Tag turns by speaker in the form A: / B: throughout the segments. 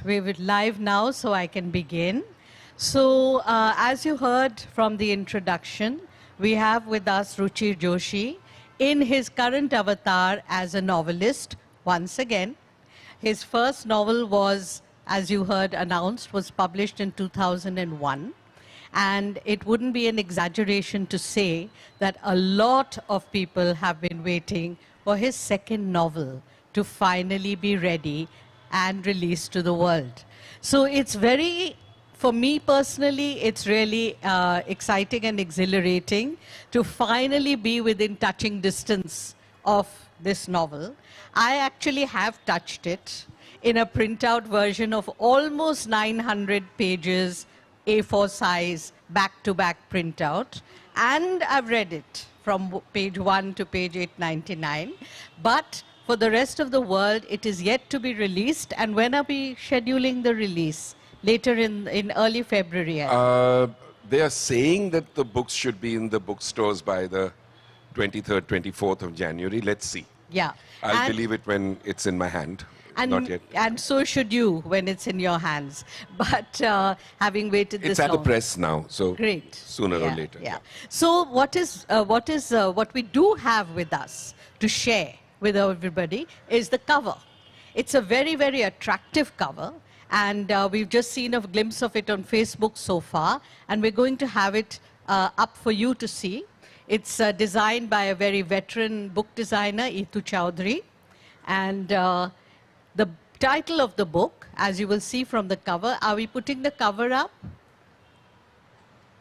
A: we're live now, so I can begin. So, as you heard from the introduction, we have with us Ruchir Joshi in his current avatar as a novelist, once again. His first novel was, as you heard announced, was published in 2001. And it wouldn't be an exaggeration to say that a lot of people have been waiting for his second novel to finally be ready and released to the world. So it's very, for me personally, it's really exciting and exhilarating to finally be within touching distance of this novel. I actually have touched it in a printout version of almost 900 pages, A4 size, back-to-back printout, and I've read it from page 1 to page 899. But for the rest of the world, it is yet to be released. And when are we scheduling the release? Later in early February, I think.
B: They are saying that the books should be in the bookstores by the 23rd, 24th of January. Let's see.
A: Yeah.
B: I'll believe it when it's in my hand. Not yet.
A: And so should you when it's in your hands. But having waited this long.
B: It's at the press now, so
A: great.
B: Sooner or later.
A: Yeah. So what we do have with us to share with everybody is the cover. It's a very, very attractive cover. And we've just seen a glimpse of it on Facebook so far. And we're going to have it up for you to see. It's designed by a very veteran book designer, Itu Chowdhury. And the title of the book, as you will see from the cover, are we putting the cover up?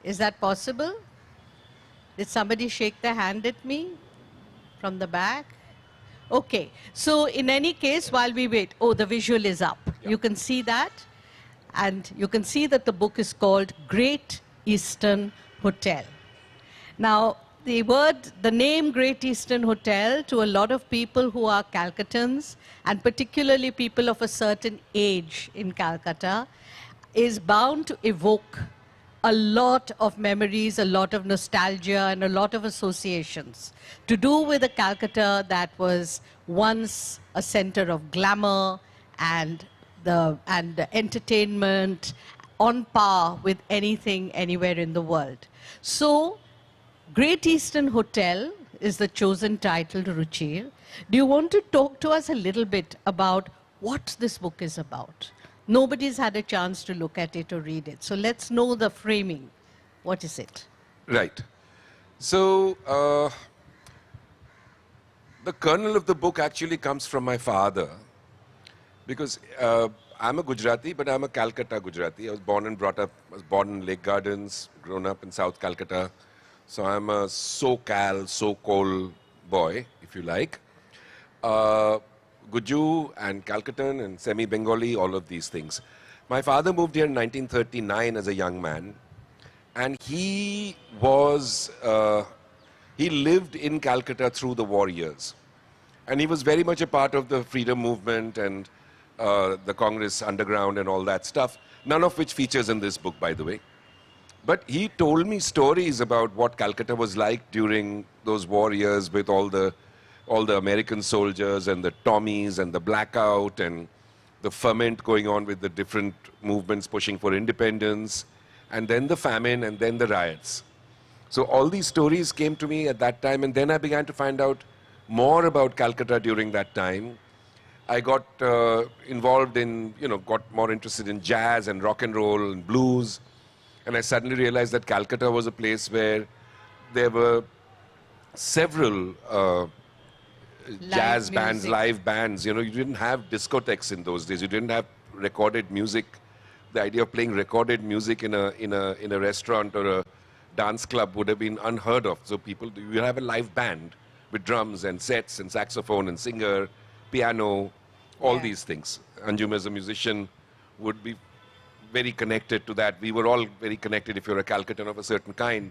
A: Is that possible? Did somebody shake their hand at me from the back? Okay, so in any case, while we wait, oh, the visual is up. Yeah. You can see that. And you can see that the book is called Great Eastern Hotel. Now, the name Great Eastern Hotel, to a lot of people who are Calcuttans, and particularly people of a certain age in Calcutta, is bound to evoke a lot of memories, a lot of nostalgia, and a lot of associations to do with a Calcutta that was once a center of glamour and entertainment on par with anything anywhere in the world. So, Great Eastern Hotel is the chosen title, Ruchir. Do you want to talk to us a little bit about what this book is about? Nobody's had a chance to look at it or read it. So let's know the framing. What is it? Right.
B: So, the kernel of the book actually comes from my father. Because I'm a Gujarati, but I'm a Calcutta Gujarati. I was born and brought up, I was born in Lake Gardens, grown up in South Calcutta. So I'm a so-cal, so-col boy, if you like. Guju and Calcuttan and semi-Bengali, all of these things. My father moved here in 1939 as a young man. And he lived in Calcutta through the war years. And he was very much a part of the freedom movement and the Congress underground and all that stuff. None of which features in this book, by the way. But he told me stories about what Calcutta was like during those war years with all the American soldiers and the Tommies and the blackout and the ferment going on with the different movements pushing for independence, and then the famine and then the riots. So all these stories came to me at that time, and then I began to find out more about Calcutta during that time. I got involved in, got more interested in jazz and rock and roll and blues. And I suddenly realized that Calcutta was a place where there were several jazz bands, live bands. You didn't have discotheques in those days. You didn't have recorded music. The idea of playing recorded music in a restaurant or a dance club would have been unheard of. So you have a live band with drums and sets and saxophone and singer, piano, all these things. Anjum as a musician would be very connected to that. We were all very connected. If you're a Calcuttan of a certain kind,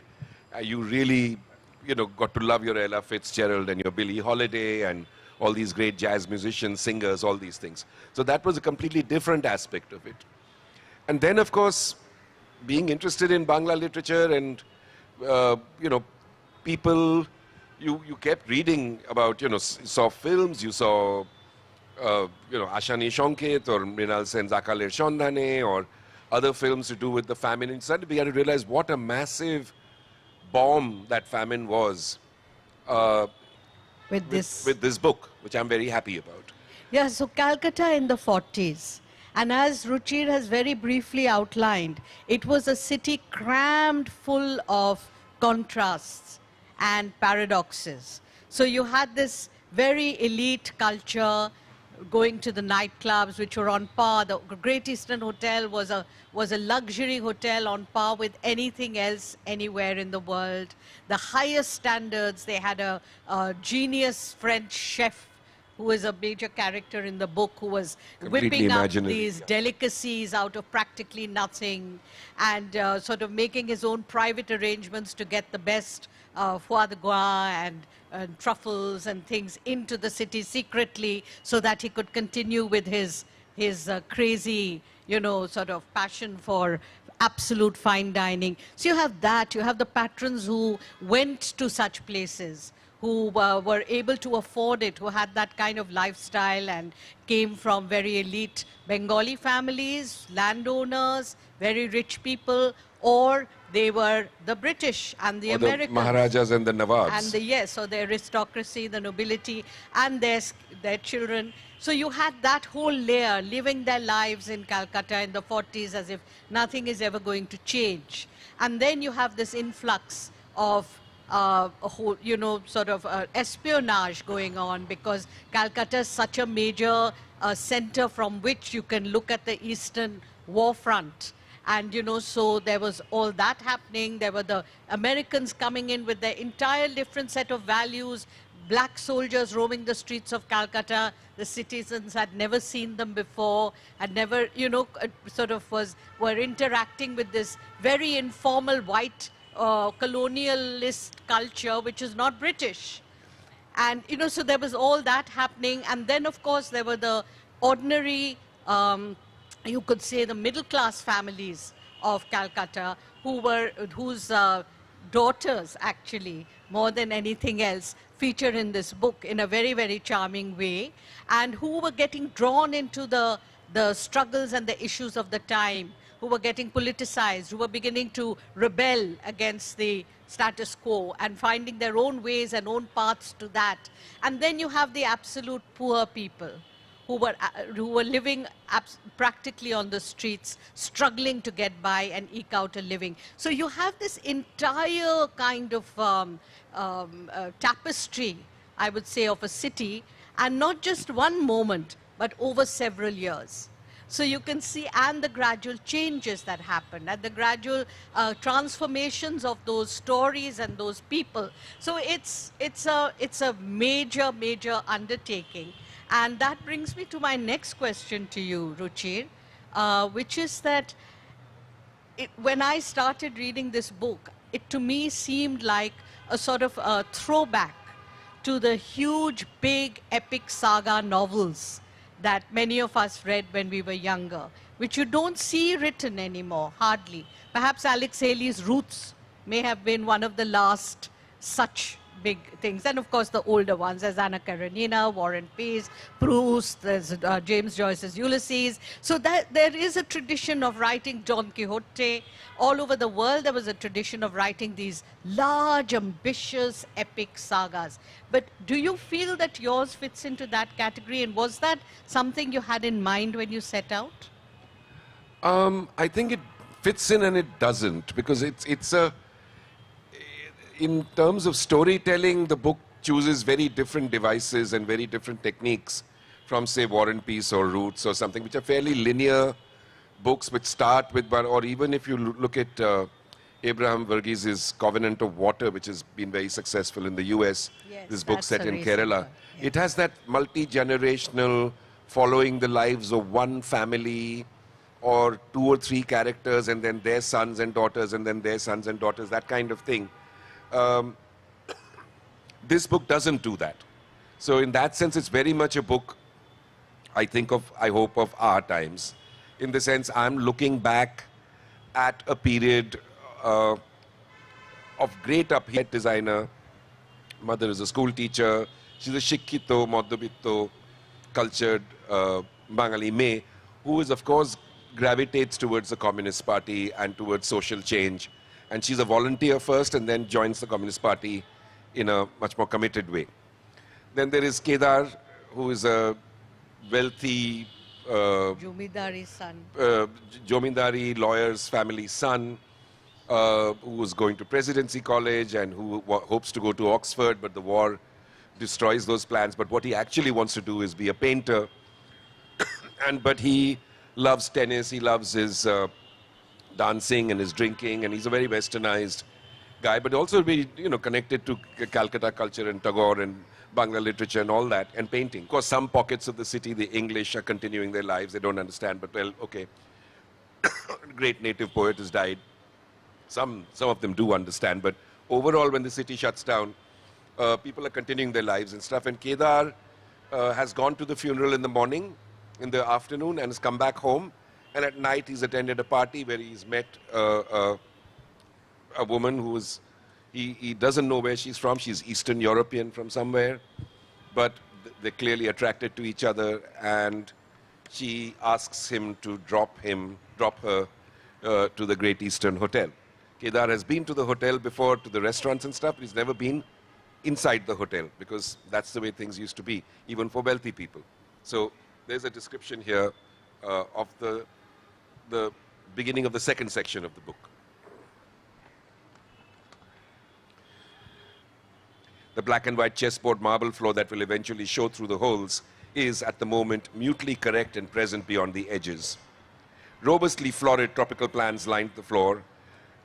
B: you really, got to love your Ella Fitzgerald and your Billie Holiday and all these great jazz musicians, singers, all these things. So that was a completely different aspect of it. And then, of course, being interested in Bangla literature and, people, you kept reading about, you saw films, you saw Ashani Shonket or Mrinal Sen's Akaler Shondhane or other films to do with the famine. And suddenly we had to realize what a massive bomb that famine was
A: With this.
B: with this book, which I'm very happy about.
A: Yeah, so Calcutta in the 40s. And as Ruchir has very briefly outlined, it was a city crammed full of contrasts and paradoxes. So you had this very elite culture going to the nightclubs, which were on par. The Great Eastern Hotel was a luxury hotel on par with anything else anywhere in the world. The highest standards. They had a genius French chef who is a major character in the book, who was
B: Completely
A: whipping up
B: imaginary.
A: these delicacies out of practically nothing, and sort of making his own private arrangements to get the best foie de gras and truffles and things into the city secretly, so that he could continue with his crazy, sort of passion for absolute fine dining. So you have that. You have the patrons who went to such places, who were able to afford it, who had that kind of lifestyle and came from very elite Bengali families, landowners, very rich people, or they were the British and the
B: Or
A: Americans.
B: the Maharajas and the Nawabs.
A: And so the aristocracy, the nobility, and their children. So you had that whole layer living their lives in Calcutta in the 40s as if nothing is ever going to change. And then you have this influx of a whole, sort of espionage going on, because Calcutta is such a major center from which you can look at the Eastern war front. And, so there was all that happening. There were the Americans coming in with their entire different set of values, black soldiers roaming the streets of Calcutta. The citizens had never seen them before, had never, were interacting with this very informal white colonialist culture, which is not British. And, so there was all that happening. And then, of course, there were the ordinary, you could say the middle-class families of Calcutta, whose daughters, actually, more than anything else, feature in this book in a very, very charming way, and who were getting drawn into the struggles and the issues of the time, who were getting politicized, who were beginning to rebel against the status quo and finding their own ways and own paths to that. And then you have the absolute poor people who were living practically on the streets, struggling to get by and eke out a living. So you have this entire kind of tapestry, I would say, of a city, and not just one moment, but over several years. So you can see, and the gradual changes that happen, and the gradual transformations of those stories and those people. So it's a major, major undertaking. And that brings me to my next question to you, Ruchir, which is that when I started reading this book, it to me seemed like a sort of a throwback to the huge, big, epic saga novels that many of us read when we were younger, which you don't see written anymore, hardly. Perhaps Alex Haley's Roots may have been one of the last such big things. And of course the older ones, there's Anna Karenina, War and Peace, Proust, there's James Joyce's Ulysses. So that there is a tradition of writing Don Quixote. All over the world there was a tradition of writing these large, ambitious, epic sagas. But do you feel that yours fits into that category? And was that something you had in mind when you set out?
B: I think it fits in and it doesn't, because in terms of storytelling, the book chooses very different devices and very different techniques from, say, War and Peace or Roots or something, which are fairly linear books which start with, or even if you look at Abraham Verghese' Covenant of Water, which has been very successful in the US,
A: Yes,
B: this book
A: that's
B: set
A: a
B: in
A: recent
B: Kerala.
A: one, yeah.
B: It has that multi-generational, following the lives of one family or 2 or 3 characters and then their sons and daughters and then their sons and daughters, that kind of thing. This book doesn't do that. So in that sense, it's very much a book, I hope, of our times. In the sense, I'm looking back at a period of great upheaval. Designer, mother is a school teacher, she's a Shikkito, Madhyabitto, cultured Bangali May, who is, of course, gravitates towards the Communist Party and towards social change. And she's a volunteer first and then joins the Communist Party in a much more committed way. Then there is Kedar, who is a wealthy
A: Jomindari's son.
B: Jomindari lawyer's family son, who was going to presidency college and who hopes to go to Oxford, but the war destroys those plans. But what he actually wants to do is be a painter. But he loves tennis, he loves his dancing and his drinking, and he's a very westernized guy, but also be, connected to Calcutta culture and Tagore and Bangla literature and all that, and painting. Of course, some pockets of the city, the English are continuing their lives. They don't understand, but well, okay. Great native poet has died. Some of them do understand, but overall, when the city shuts down, people are continuing their lives and stuff. And Kedar has gone to the funeral in the morning, in the afternoon, and has come back home. And at night, he's attended a party where he's met a woman who is, he doesn't know where she's from. She's Eastern European from somewhere, but they're clearly attracted to each other. And she asks him to drop her to the Great Eastern Hotel. Kedar has been to the hotel before, to the restaurants and stuff, but he's never been inside the hotel because that's the way things used to be, even for wealthy people. So there's a description here of the beginning of the second section of the book. The black and white chessboard marble floor that will eventually show through the holes is, at the moment, mutely correct and present beyond the edges. Robustly florid tropical plants lined the floor,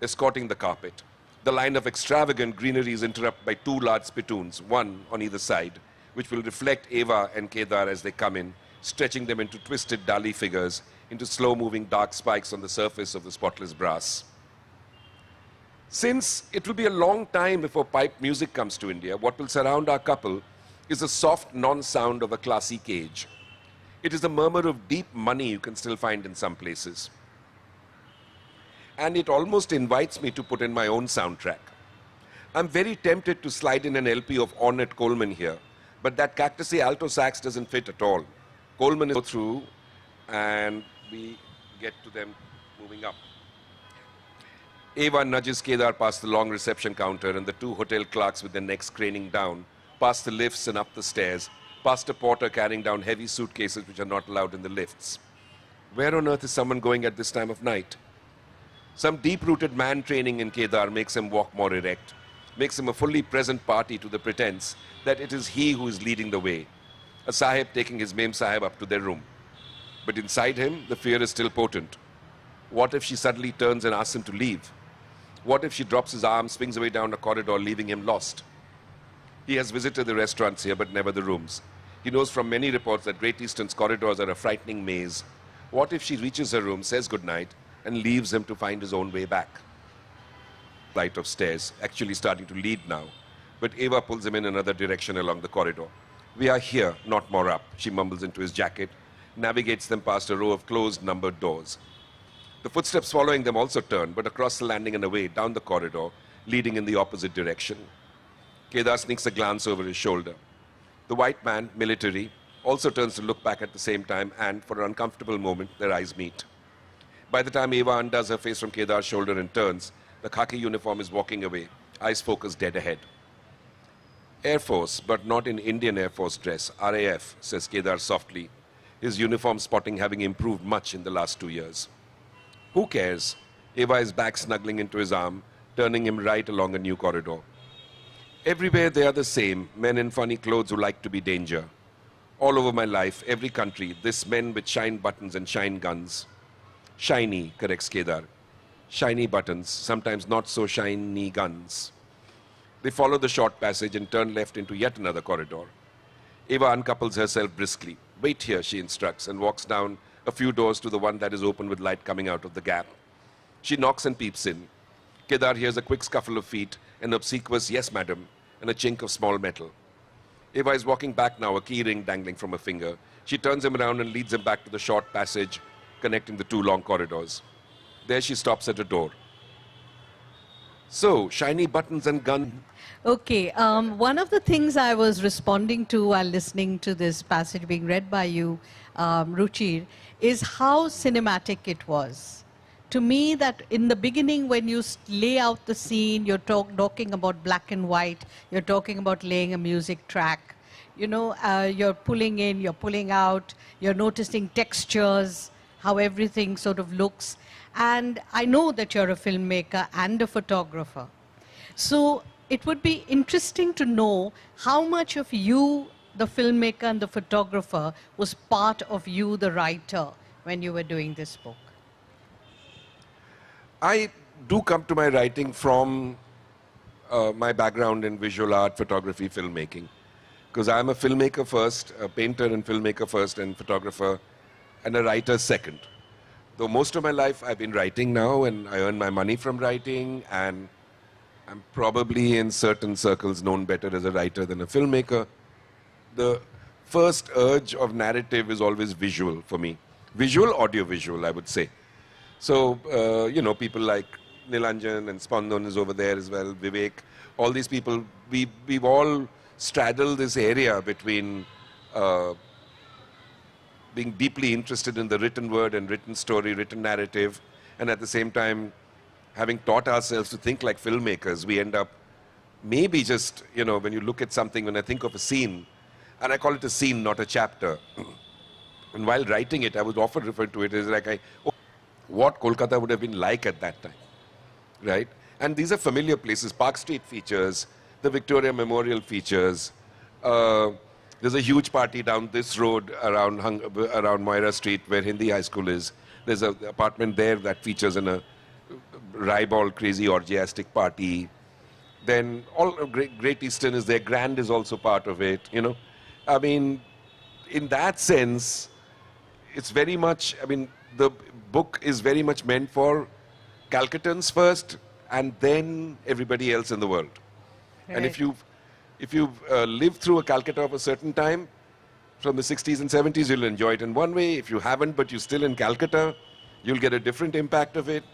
B: escorting the carpet. The line of extravagant greenery is interrupted by two large spittoons, one on either side, which will reflect Eva and Kedar as they come in, stretching them into twisted Dali figures, into slow-moving dark spikes on the surface of the spotless brass. Since it will be a long time before pipe music comes to India, what will surround our couple is the soft non-sound of a classy cage. It is the murmur of deep money you can still find in some places. And it almost invites me to put in my own soundtrack. I'm very tempted to slide in an LP of Ornette Coleman here, but that cactusy alto sax doesn't fit at all. Coleman is go through, and we get to them moving up. Eva nudges Kedar past the long reception counter and the two hotel clerks with their necks craning down, past the lifts and up the stairs, past a porter carrying down heavy suitcases which are not allowed in the lifts. Where on earth is someone going at this time of night? Some deep-rooted man training in Kedar makes him walk more erect, makes him a fully present party to the pretense that it is he who is leading the way, a sahib taking his mem sahib up to their room. But inside him, the fear is still potent. What if she suddenly turns and asks him to leave? What if she drops his arm, swings away down a corridor, leaving him lost? He has visited the restaurants here, but never the rooms. He knows from many reports that Great Eastern's corridors are a frightening maze. What if she reaches her room, says goodnight, and leaves him to find his own way back? Flight of stairs, actually starting to lead now, but Eva pulls him in another direction along the corridor. We are here, not more up, she mumbles into his jacket, navigates them past a row of closed, numbered doors. The footsteps following them also turn, but across the landing and away, down the corridor, leading in the opposite direction. Kedar sneaks a glance over his shoulder. The white man, military, also turns to look back at the same time, and for an uncomfortable moment, their eyes meet. By the time Eva undoes her face from Kedar's shoulder and turns, the khaki uniform is walking away, eyes focused dead ahead. Air Force, but not in Indian Air Force dress, RAF, says Kedar softly, his uniform spotting having improved much in the last 2 years. Who cares? Eva is back snuggling into his arm, turning him right along a new corridor. Everywhere they are the same, men in funny clothes who like to be danger. All over my life, every country, this men with shine buttons and shine guns. Shiny, corrects Kedar. Shiny buttons, sometimes not so shiny guns. They follow the short passage and turn left into yet another corridor. Eva uncouples herself briskly. Wait here, she instructs, and walks down a few doors to the one that is open with light coming out of the gap. She knocks and peeps in. Kedar hears a quick scuffle of feet, an obsequious yes, madam, and a chink of small metal. Eva is walking back now, a key ring dangling from her finger. She turns him around and leads him back to the short passage connecting the two long corridors. There she stops at a door. So, shiny buttons and gun.
A: Okay, one of the things I was responding to while listening to this passage being read by you, Ruchir, is how cinematic it was. To me, that in the beginning, when you lay out the scene, you're talking about black and white, you're talking about laying a music track, you know, you're pulling in, you're pulling out, you're noticing textures, how everything sort of looks. And I know that you're a filmmaker and a photographer. So it would be interesting to know how much of you, the filmmaker and the photographer, was part of you, the writer, when you were doing this book.
B: I do come to my writing from my background in visual art, photography, filmmaking. Because I'm a filmmaker first, a painter and filmmaker first, and photographer, and a writer second. Though most of my life I've been writing now, and I earn my money from writing, and I'm probably in certain circles known better as a writer than a filmmaker. The first urge of narrative is always visual for me. Visual, audio-visual, I would say. So, you know, people like Nilanjan and Spandan is over there as well, Vivek, all these people, we've all straddled this area between being deeply interested in the written word and written story, written narrative, and at the same time, having taught ourselves to think like filmmakers, we end up maybe just, you know, when you look at something, when I think of a scene, and I call it a scene, not a chapter. And while writing it, I was often referred to it as like, what Kolkata would have been like at that time, right? And these are familiar places. Park Street features, the Victoria Memorial features. There's a huge party down this road around Moira Street where Hindi High School is. There's an apartment there that features in a ribald, crazy, orgiastic party. Then all Great Eastern is there. Grand is also part of it, you know. I mean, in that sense, it's very much, I mean, the book is very much meant for Calcuttans first and then everybody else in the world. Right. And if you've lived through a Calcutta of a certain time, from the 60s and 70s, you'll enjoy it in one way. If you haven't, but you're still in Calcutta, you'll get a different impact of it.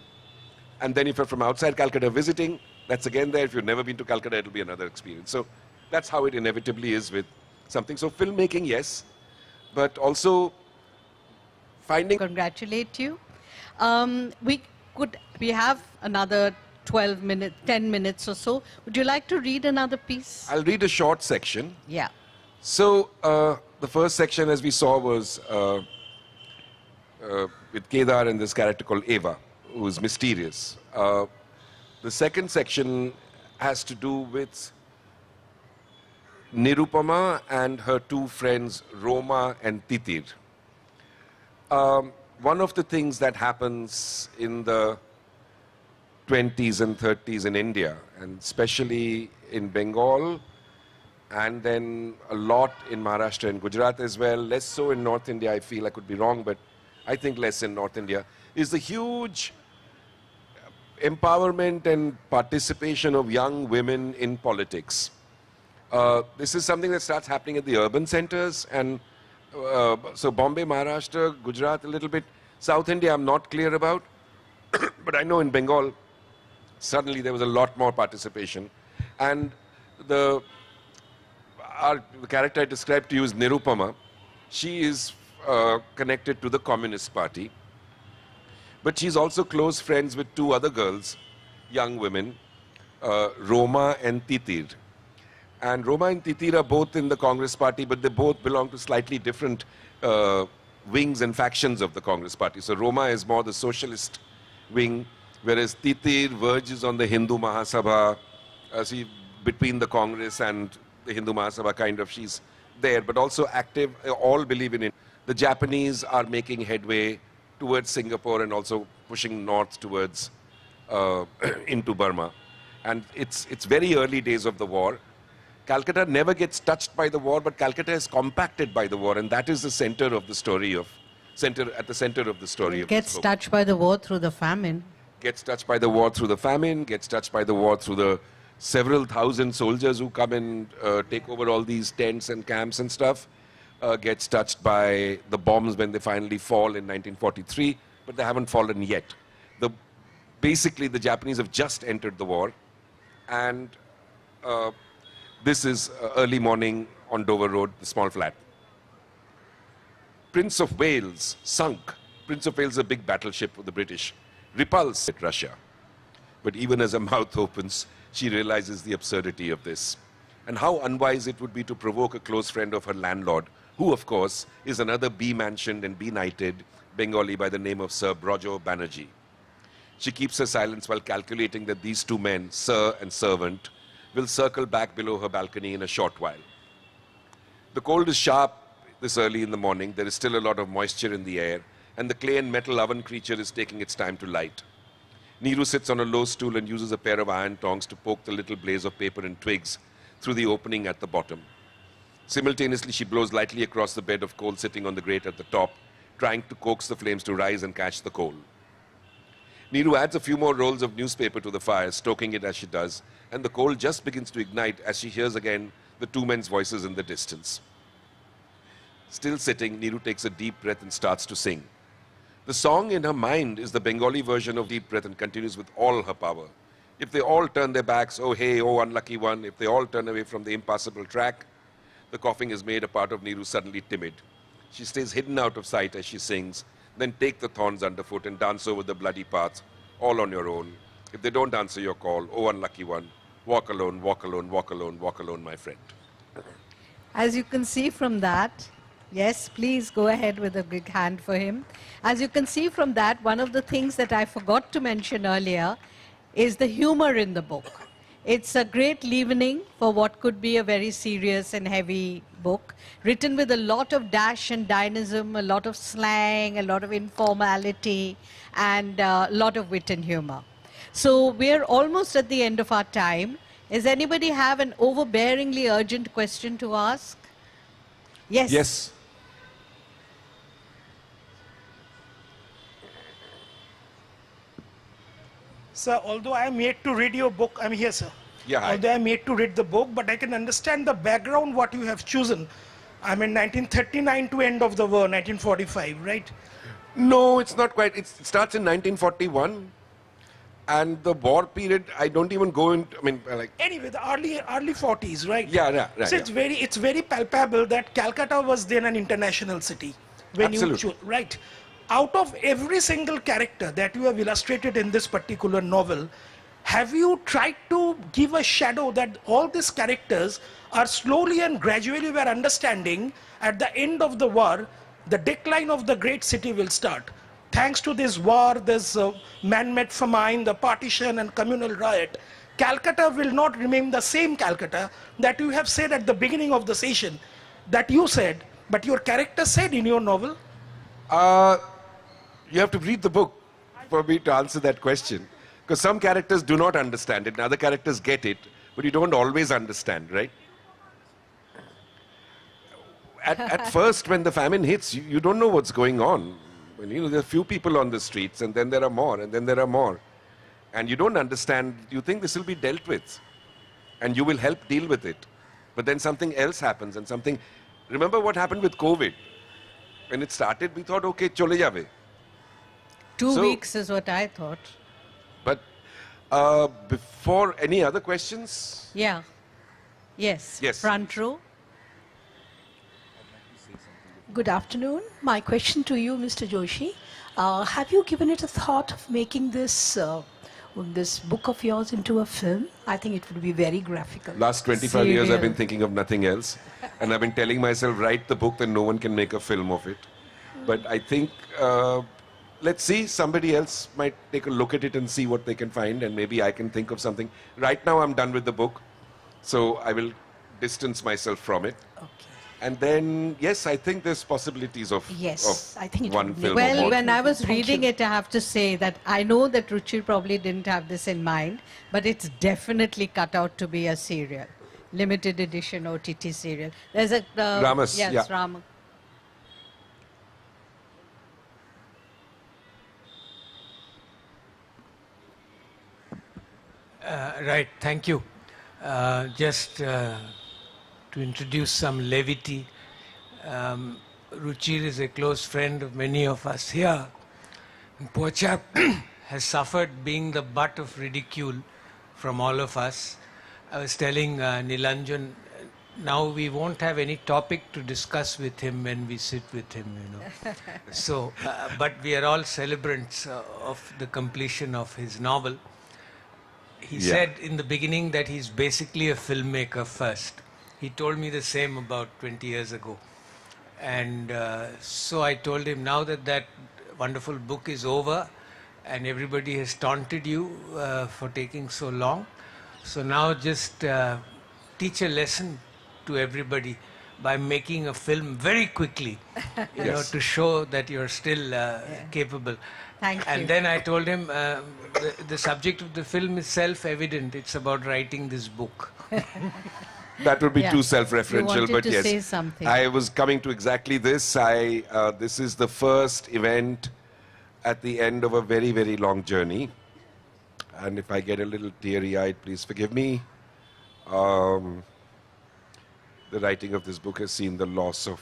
B: And then if you're from outside Calcutta visiting, that's again there. If you've never been to Calcutta, it'll be another experience. So that's how it inevitably is with something. So filmmaking, yes, but also finding...
A: Congratulate you. We have another 12 minutes, 10 minutes or so. Would you like to read another piece?
B: I'll read a short section.
A: Yeah.
B: So the first section, as we saw, was with Kedar and this character called Eva, who's mysterious. The second section has to do with Nirupama and her two friends, Roma and Titir. One of the things that happens in the 20s and 30s in India, and especially in Bengal, and then a lot in Maharashtra and Gujarat as well, less so in North India, I feel I could be wrong, but I think less in North India, is the huge empowerment and participation of young women in politics. This is something that starts happening at the urban centers, and so Bombay, Maharashtra, Gujarat a little bit. South India I'm not clear about, but I know in Bengal, suddenly there was a lot more participation. And the character I described to you is Nirupama. She is connected to the Communist Party. But she's also close friends with two other girls, young women, Roma and Titir. And Roma and Titir are both in the Congress Party, but they both belong to slightly different wings and factions of the Congress Party. So Roma is more the socialist wing, whereas Titir verges on the Hindu Mahasabha. Between the Congress and the Hindu Mahasabha, kind of, she's there, but also active. All believe in it. The Japanese are making headway towards Singapore and also pushing north towards into Burma. And it's very early days of the war. Calcutta never gets touched by the war, but Calcutta is compacted by the war, and that is the center of the story of at the center of the story of
A: gets touched by the war through the famine.
B: Gets touched by the war through the famine, gets touched by the war through the several thousand soldiers who come and take over all these tents and camps and stuff. Gets touched by the bombs when they finally fall in 1943, but they haven't fallen yet. Basically, the Japanese have just entered the war, And this is early morning on Dover Road, the small flat. Prince of Wales sunk. Prince of Wales is a big battleship of the British. Repulsed at Russia. But even as her mouth opens, she realizes the absurdity of this and how unwise it would be to provoke a close friend of her landlord, who, of course, is another be-mentioned and be-knighted Bengali by the name of Sir Brojo Banerjee. She keeps her silence while calculating that these two men, sir and servant, will circle back below her balcony in a short while. The cold is sharp this early in the morning. There is still a lot of moisture in the air, and the clay and metal oven creature is taking its time to light. Neeru sits on a low stool and uses a pair of iron tongs to poke the little blaze of paper and twigs through the opening at the bottom. Simultaneously, she blows lightly across the bed of coal sitting on the grate at the top, trying to coax the flames to rise and catch the coal. Neeru adds a few more rolls of newspaper to the fire, stoking it as she does, and the coal just begins to ignite as she hears again the two men's voices in the distance. Still sitting, Neeru takes a deep breath and starts to sing. The song in her mind is the Bengali version of Deep Breath and continues with all her power. If they all turn their backs, oh hey, oh unlucky one, if they all turn away from the impassable track, the coughing has made a part of Neeru suddenly timid. She stays hidden out of sight as she sings, then take the thorns underfoot and dance over the bloody paths, all on your own. If they don't answer your call, oh unlucky one, walk alone, walk alone, walk alone, walk alone, my friend.
A: As you can see from that, yes, please go ahead with a big hand for him. As you can see from that, one of the things that I forgot to mention earlier is the humor in the book. It's a great leavening for what could be a very serious and heavy book, written with a lot of dash and dynamism, a lot of slang, a lot of informality, and a lot of wit and humor. So we're almost at the end of our time. Does anybody have an overbearingly urgent question to ask? Yes.
B: Yes.
C: Sir, although I am yet to read your book, I'm here, sir.
B: Yeah, hi.
C: Although I am yet to read the book, but I can understand the background, what you have chosen. I mean, 1939 to end of the war, 1945, right?
B: No, it's not quite. It starts in 1941. And the war period, I don't even go into, I mean, like...
C: Anyway, the early 40s, right?
B: Yeah.
C: So it's very palpable that Calcutta was then an international city. When
B: Absolutely.
C: you right. Out of every single character that you have illustrated in this particular novel, have you tried to give a shadow that all these characters are slowly and gradually we are understanding at the end of the war, the decline of the great city will start. Thanks to this war, this man-made famine, the partition and communal riot, Calcutta will not remain the same Calcutta that you have said at the beginning of the session, that you said, but your character said in your novel.
B: You have to read the book for me to answer that question. Because some characters do not understand it, and other characters get it, but you don't always understand, right? At first, when the famine hits, you don't know what's going on. When, there are few people on the streets, and then there are more, and then there are more. And you don't understand, you think this will be dealt with. And you will help deal with it. But then something else happens, and something... Remember what happened with COVID? When it started, we thought, okay, chole jabe.
A: 2 weeks is what I thought.
B: But before, any other questions?
A: Yeah. Yes.
B: Yes.
A: Front row.
D: Good afternoon. My question to you, Mr. Joshi, have you given it a thought of making this this book of yours into a film? I think it would be very graphical.
B: Last 25 years, I've been thinking of nothing else. And I've been telling myself, write the book, then no one can make a film of it. But I think, let's see, somebody else might take a look at it and see what they can find, and maybe I can think of something. Right now, I'm done with the book, so I will distance myself from it.
D: Okay.
B: And then, yes, I think there's possibilities of,
D: I think it
B: one
D: would be
B: film.
A: Well,
B: or
A: when I was
D: Thank
A: reading
D: you.
A: it, I have to say that I know that Ruchir probably didn't have this in mind, but it's definitely cut out to be a serial, limited edition OTT serial. There's a...
B: Ramas,
A: yes,
B: yeah.
A: Ram.
E: Right, thank you. Just to introduce some levity, Ruchir is a close friend of many of us here. Poor chap has suffered being the butt of ridicule from all of us. I was telling Nilanjan, now we won't have any topic to discuss with him when we sit with him, you know. So, but we are all celebrants of the completion of his novel. He said in the beginning that he's basically a filmmaker first. He told me the same about 20 years ago. And so I told him, now that that wonderful book is over and everybody has taunted you for taking so long, so now just teach a lesson to everybody by making a film very quickly, you know, to show that you're still capable.
A: Thank you.
E: And then I told him the subject of the film is self-evident. It's about writing this book.
B: That would be
A: Yeah.
B: too
A: You
B: self-referential,
A: wanted
B: but
A: to
B: yes.
A: say something.
B: I was coming to exactly this. This is the first event at the end of a very, very long journey. And if I get a little teary-eyed, please forgive me. The writing of this book has seen the loss of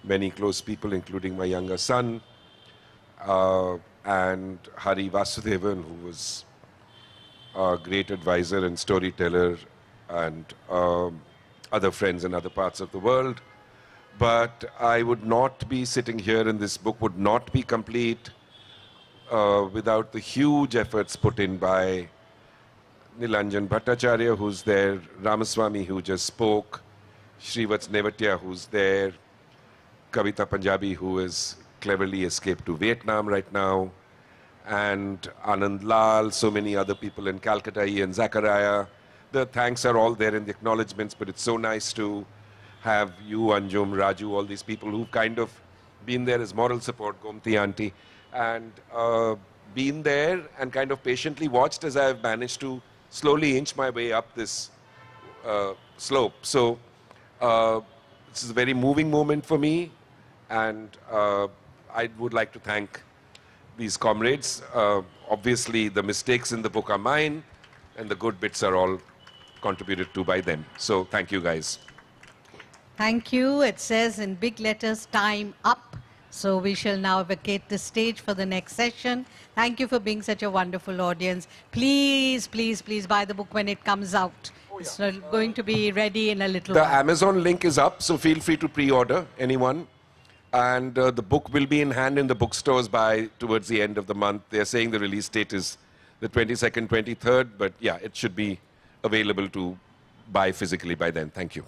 B: many close people, including my younger son, and Hari Vasudevan, who was a great advisor and storyteller, and other friends in other parts of the world. But I would not be sitting here, and this book would not be complete without the huge efforts put in by Nilanjan Bhattacharya, who's there, Ramaswamy, who just spoke, Shrivats Nevatia, who's there, Kavita Punjabi, who has cleverly escaped to Vietnam right now, and Anand Lal, so many other people in Calcutta, Ian Zachariah. The thanks are all there in the acknowledgements, but it's so nice to have you, Anjum, Raju, all these people who've kind of been there as moral support, Gomti Auntie, and been there and kind of patiently watched as I've managed to slowly inch my way up this slope. So this is a very moving moment for me, and I would like to thank these comrades. Obviously, the mistakes in the book are mine, and the good bits are all contributed to by them. So thank you, guys.
A: Thank you. It says in big letters, time up. So we shall now vacate the stage for the next session. Thank you for being such a wonderful audience. Please, please, please buy the book when it comes out. It's going to be ready in a little
B: The
A: while.
B: Amazon link is up, so feel free to pre-order, anyone. And the book will be in hand in the bookstores by towards the end of the month. They're saying the release date is the 22nd, 23rd, but yeah, it should be available to buy physically by then. Thank you.